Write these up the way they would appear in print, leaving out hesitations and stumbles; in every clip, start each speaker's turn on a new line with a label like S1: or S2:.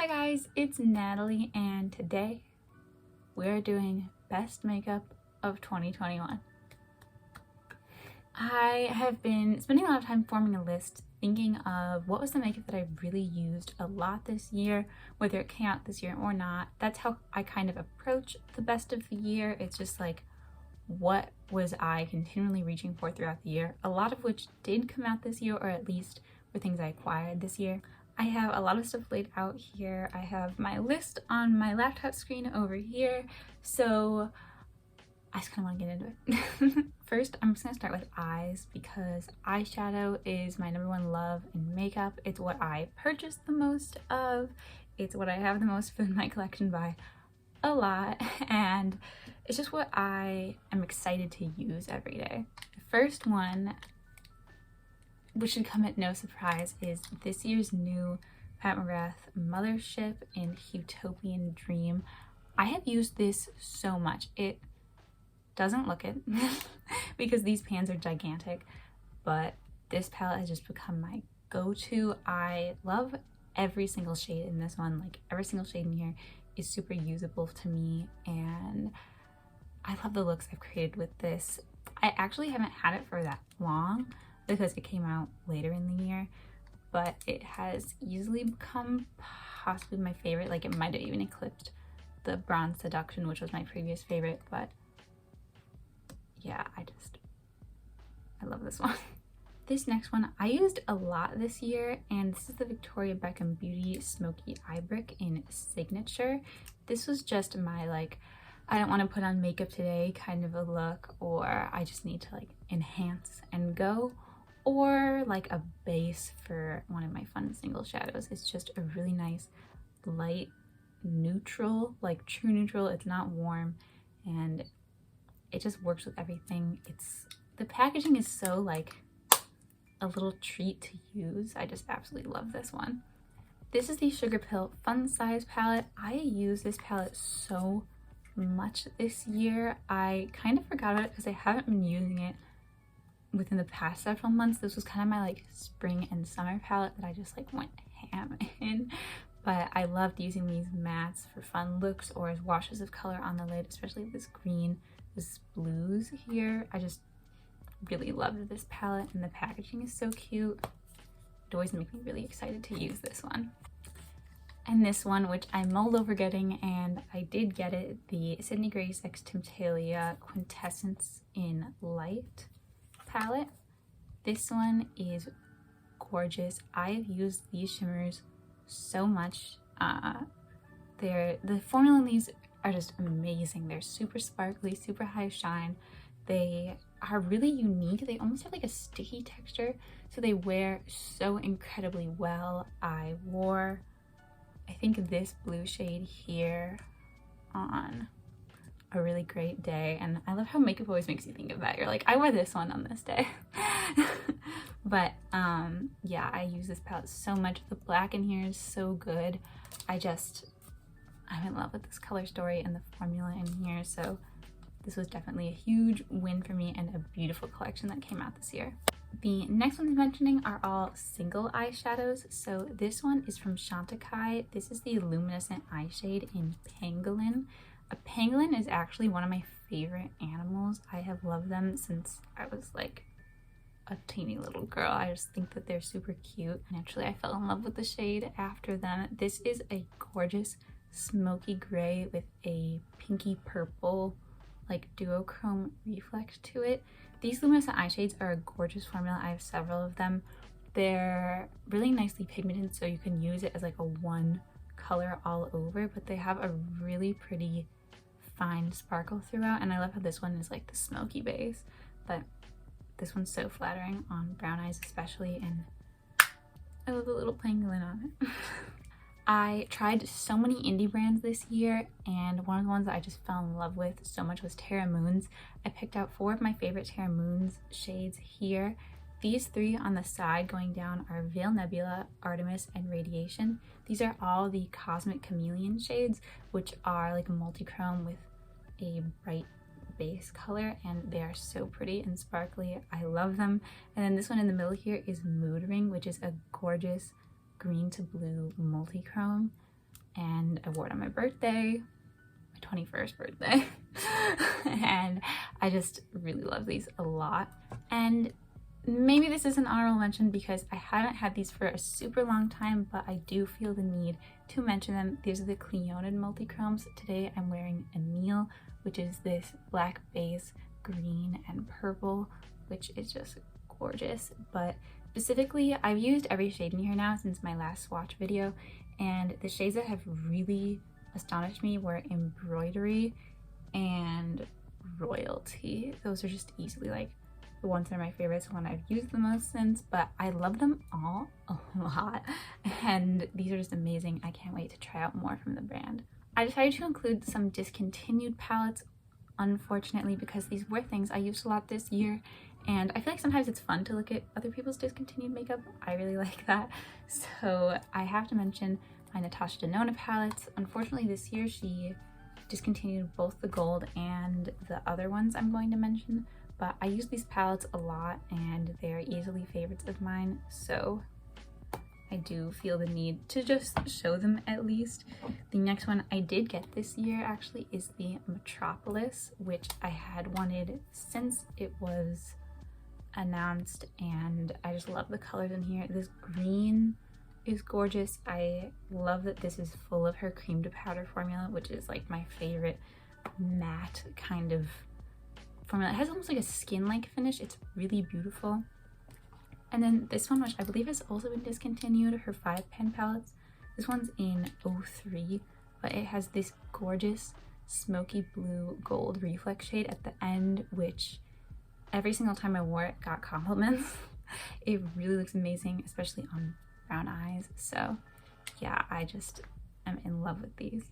S1: Hi guys, it's Natalie and today we're doing best makeup of 2021. I have been spending a lot of time forming a list thinking of what was the makeup that I really used a lot this year, whether it came out this year or not. That's how I kind of approach the best of the year. It's just like, what was I continually reaching for throughout the year, a lot of which did come out this year, or at least were things I acquired this year. I have a lot of stuff laid out here. I have my list on my laptop screen over here, so I just kind of want to get into it. First, I'm just going to start with eyes because eyeshadow is my #1 love in makeup. It's what I purchase the most of. It's what I have the most of in my collection by a lot, and it's just what I am excited to use every day. The first one, which should come at no surprise, is this year's new Pat McGrath Mothership in Huetopian Dream. I have used this so much. It doesn't look it because these pans are gigantic, but this palette has just become my go-to. I love every single shade in this one. Like, every single shade in here is super usable to me, and I love the looks I've created with this. I actually haven't had it for that long because it came out later in the year, but it has easily become possibly my favorite. Like, it might have even eclipsed the Bronze Seduction, which was my previous favorite, but yeah, I love this one. This next one I used a lot this year, and this is the Victoria Beckham Beauty Smoky Eye Brick in Signature. This was just my, like, I don't want to put on makeup today kind of a look, or I just need to like enhance and go, or like a base for one of my fun single shadows. It's just a really nice light neutral, like true neutral. It's not warm, and it just works with everything. The packaging is so like a little treat to use. I just absolutely love this one. This is the Sugarpill Fun Size palette. I use this palette so much this year. I kind of forgot about it because I haven't been using it within the past several months. This was kind of my like spring and summer palette that I just like went ham in, but I loved using these mattes for fun looks or as washes of color on the lid, especially this green, this blues here. I just really loved this palette, and the packaging is so cute. It always makes me really excited to use this one. And this one, which I mulled over getting, and I did get it, the Sydney Grace X Temptalia Quintessence in Light palette. This one is gorgeous. I've used these shimmers so much. The formula in these are just amazing. They're super sparkly, super high shine. They are really unique. They almost have like a sticky texture, so they wear so incredibly well. I wore, I think, this blue shade here on a really great day, and I love how makeup always makes you think of that. You're like, I wore this one on this day. But yeah, I use this palette so much. The black in here is so good. I'm in love with this color story and the formula in here, so this was definitely a huge win for me and a beautiful collection that came out this year. The next ones I'm mentioning are all single eyeshadows. So this one is from Chantecaille. This is the luminescent eye shade in Pangolin. A pangolin is actually one of my favorite animals. I have loved them since I was like a teeny little girl. I just think that they're super cute, and actually I fell in love with the shade after them. This is a gorgeous smoky gray with a pinky purple like duochrome reflect to it. These luminescent eye shades are a gorgeous formula. I have several of them. They're really nicely pigmented, so you can use it as like a one color all over, but they have a really pretty fine sparkle throughout, and I love how this one is like the smoky base, but this one's so flattering on brown eyes especially, and I love the little pangolin on it. I tried so many indie brands this year, and one of the ones that I just fell in love with so much was Terra Moons. I picked out 4 of my favorite Terra Moons shades here. These 3 on the side going down are Veil, Nebula, Artemis, and Radiation. These are all the Cosmic Chameleon shades, which are like multi-chrome with a bright base color, and they are so pretty and sparkly. I love them. And then this one in the middle here is Mood Ring, which is a gorgeous green to blue multi-chrome. and I wore it on my birthday, my 21st birthday. And I just really love these a lot. And maybe this is an honorable mention because I haven't had these for a super long time, but I do feel the need to mention them. These are the Cleonid multichromes. Today I'm wearing Anil, which is this black base, green and purple, which is just gorgeous. But specifically, I've used every shade in here now since my last swatch video, and the shades that have really astonished me were embroidery and royalty. Those are just easily like the ones that are my favorites, one I've used the most since, but I love them all a lot, and these are just amazing. I can't wait to try out more from the brand. I decided to include some discontinued palettes, unfortunately, because these were things I used a lot this year, and I feel like sometimes it's fun to look at other people's discontinued makeup. I really like that. So I have to mention my Natasha Denona palettes. Unfortunately this year she discontinued both the gold and the other ones I'm going to mention, but I use these palettes a lot and they're easily favorites of mine, so I do feel the need to just show them at least. The next one I did get this year actually is the Metropolis, which I had wanted since it was announced, and I just love the colors in here. This green is gorgeous. I love that this is full of her cream to powder formula, which is like my favorite matte kind of formula. It has almost like a skin-like finish. It's really beautiful. And then this one, which I believe has also been discontinued, her 5-pan palettes. This one's in 03, but it has this gorgeous smoky blue gold reflex shade at the end, which every single time I wore it got compliments. It really looks amazing, especially on brown eyes. So yeah, I just am in love with these.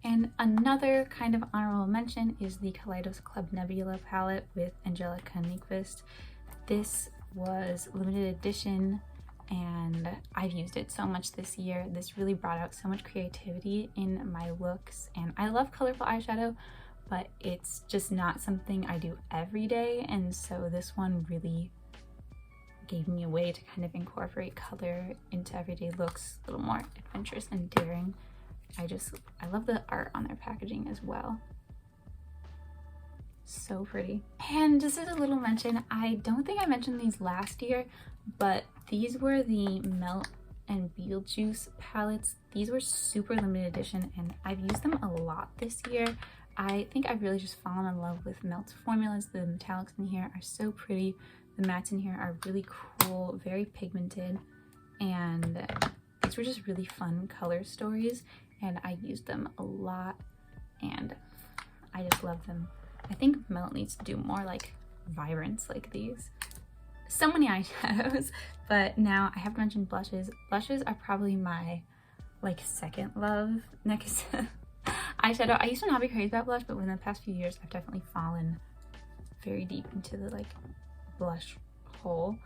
S1: And another kind of honorable mention is the Kaleidos Club Nebula palette with Angelica Nyquist. This was limited edition and I've used it so much this year. This really brought out so much creativity in my looks, and I love colorful eyeshadow, but it's just not something I do every day, and so this one really gave me a way to kind of incorporate color into everyday looks, a little more adventurous and daring. I love the art on their packaging as well. So pretty. And just as a little mention, I don't think I mentioned these last year, but these were the Melt and Beetlejuice palettes. These were super limited edition and I've used them a lot this year. I think I've really just fallen in love with Melt's formulas. The metallics in here are so pretty. The mattes in here are really cool, very pigmented, and these were just really fun color stories, and I used them a lot and I just love them. I think Melt needs to do more like vibrance like these. So many eyeshadows, but now I have to mention blushes. Blushes are probably my like second love next to eyeshadow. I used to not be crazy about blush, but within the past few years I've definitely fallen very deep into the like blush hole.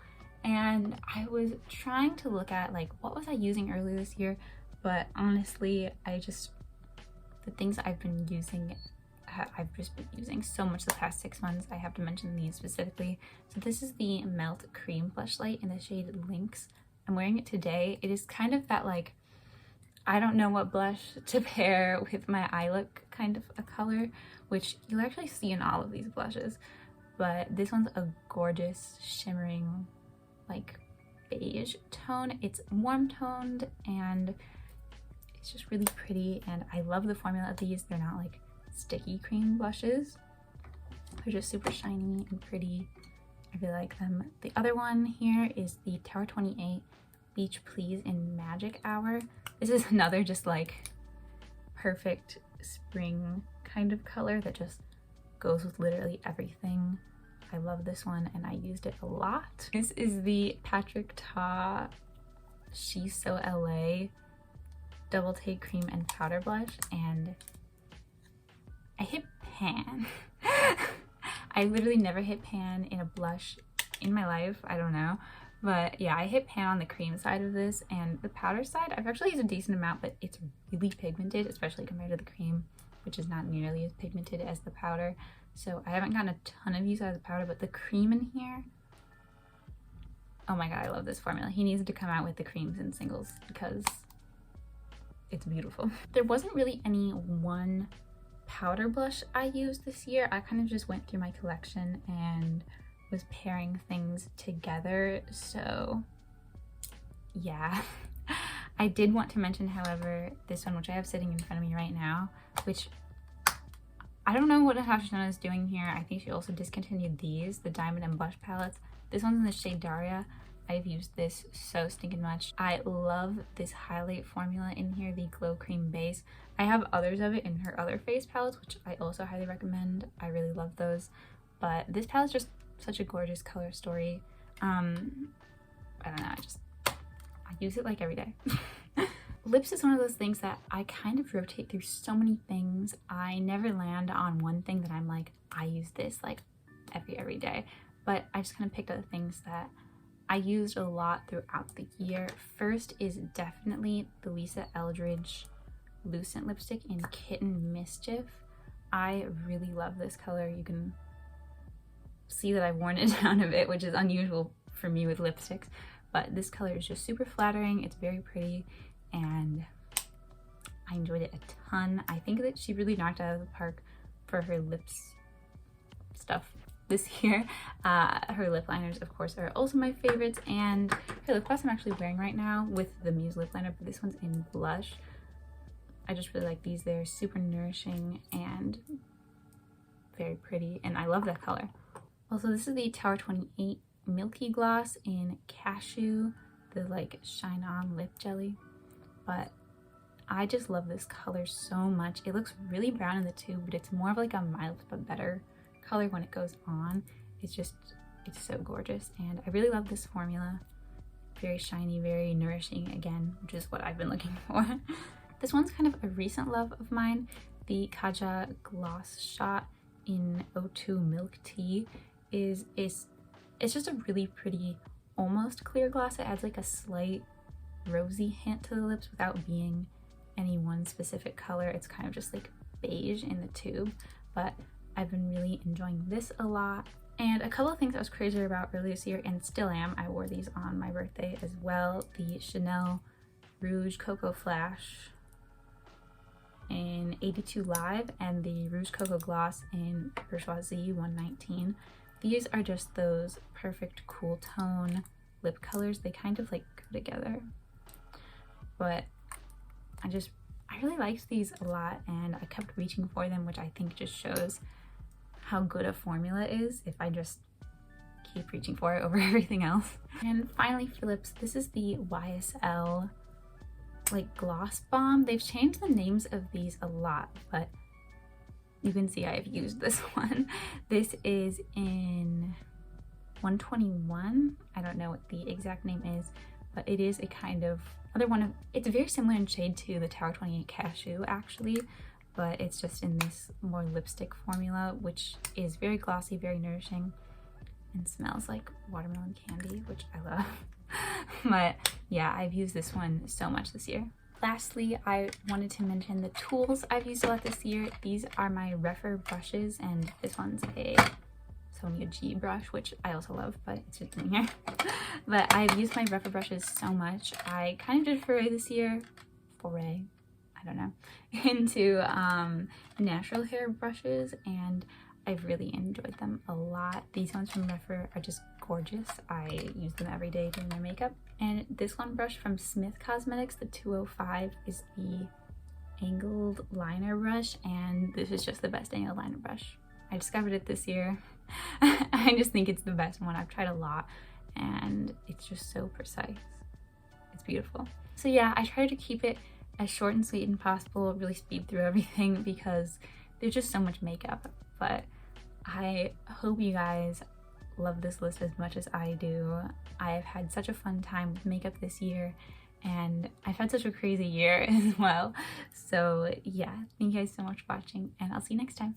S1: And I was trying to look at like what was I using earlier this year, but honestly the things I've been using, I've just been using so much the past 6 months. I have to mention these specifically. So this is the Melt Cream Blushlight in the shade Lynx. I'm wearing it today. It is kind of that like, I don't know what blush to pair with my eye look kind of a color, which you'll actually see in all of these blushes. But this one's a gorgeous shimmering like beige tone. It's warm toned and it's just really pretty, and I love the formula of these. They're not like sticky cream blushes. They're just super shiny and pretty. I really like them. The other one here is the Terra 28 Beach Please in Magic Hour. This is another just like perfect spring kind of color that just goes with literally everything. I love this one and I used it a lot. This is the Patrick Ta She's So LA Double Take Cream and Powder Blush, and I hit pan. I literally never hit pan in a blush in my life. I don't know. But yeah, I hit pan on the cream side of this, and the powder side, I've actually used a decent amount, but it's really pigmented, especially compared to the cream, which is not nearly as pigmented as the powder. So I haven't gotten a ton of use out of the powder, but the cream in here, oh my god, I love this formula. He needs to come out with the creams in singles because it's beautiful. There wasn't really any one powder blush I used this year. I kind of just went through my collection and was pairing things together, so yeah. I did want to mention, however, this one, which I have sitting in front of me right now, which I don't know what Natasha is doing here. I think she also discontinued these, the diamond and blush palettes. This one's in the shade Darya. I've used this so stinking much. I love this highlight formula in here, the glow cream base. I have others of it in her other face palettes, which I also highly recommend. I really love those. But this palette's just such a gorgeous color story. I don't know, I use it like every day. Lips is one of those things that I kind of rotate through so many things. I never land on one thing that I'm like, I use this like every day. But I just kind of picked up things that I used a lot throughout the year. First is definitely the Lisa Eldridge Lucent lipstick in Kitten Mischief. I really love this color. You can see that I've worn it down a bit, which is unusual for me with lipsticks. But this color is just super flattering. It's very pretty and I enjoyed it a ton. I think that she really knocked out of the park for her lips stuff this year. Her lip liners, of course, are also my favorites, and her lip gloss I'm actually wearing right now with the Muse lip liner, but this one's in blush. I just really like these. They're super nourishing and very pretty, and I love that color. Also, this is the Tower 28 Milky Gloss in Cashew, the like shine on lip jelly. But I just love this color so much. It looks really brown in the tube, but it's more of like a My Lips But Better color when it goes on. It's so gorgeous, and I really love this formula. Very shiny, very nourishing again, which is what I've been looking for. This one's kind of a recent love of mine, the Kaja Gloss Shot in O2 Milk Tea. It's just a really pretty, almost clear gloss. It adds like a slight rosy hint to the lips without being any one specific color. It's kind of just like beige in the tube, but I've been really enjoying this a lot. And a couple of things I was crazy about earlier this year, and still am, I wore these on my birthday as well. The Chanel Rouge Cocoa Flash in 82 Live and the Rouge Cocoa Gloss in Bourgeoisie 119. These are just those perfect cool tone lip colors. They kind of like go together. But I really liked these a lot, and I kept reaching for them, which I think just shows how good a formula is if I just keep reaching for it over everything else. And finally for lips, this is the YSL like gloss bomb. They've changed the names of these a lot, but you can see I've used this one. This is in 121. I don't know what the exact name is, but it is a kind of other one of, it's very similar in shade to the Tower 28 Cashew actually, but it's just in this more lipstick formula, which is very glossy, very nourishing, and smells like watermelon candy, which I love. But yeah, I've used this one so much this year. Lastly, I wanted to mention the tools I've used a lot this year. These are my Refer brushes, and this one's a Sonia G brush, which I also love, but it's just in here. But I've used my Refer brushes so much. I kind of did foray this year, I don't know, into natural hair brushes, and I've really enjoyed them a lot. These ones from Refer are just gorgeous. I use them every day doing my makeup. And this one brush from Smith Cosmetics, the 205, is the angled liner brush, and this is just the best angled liner brush. I discovered it this year. I just think it's the best one. I've tried a lot, and it's just so precise. It's beautiful. So yeah, I try to keep it as short and sweet as possible, really speed through everything because there's just so much makeup. But I hope you guys love this list as much as I do. I've had such a fun time with makeup this year, and I've had such a crazy year as well. So yeah, thank you guys so much for watching, and I'll see you next time.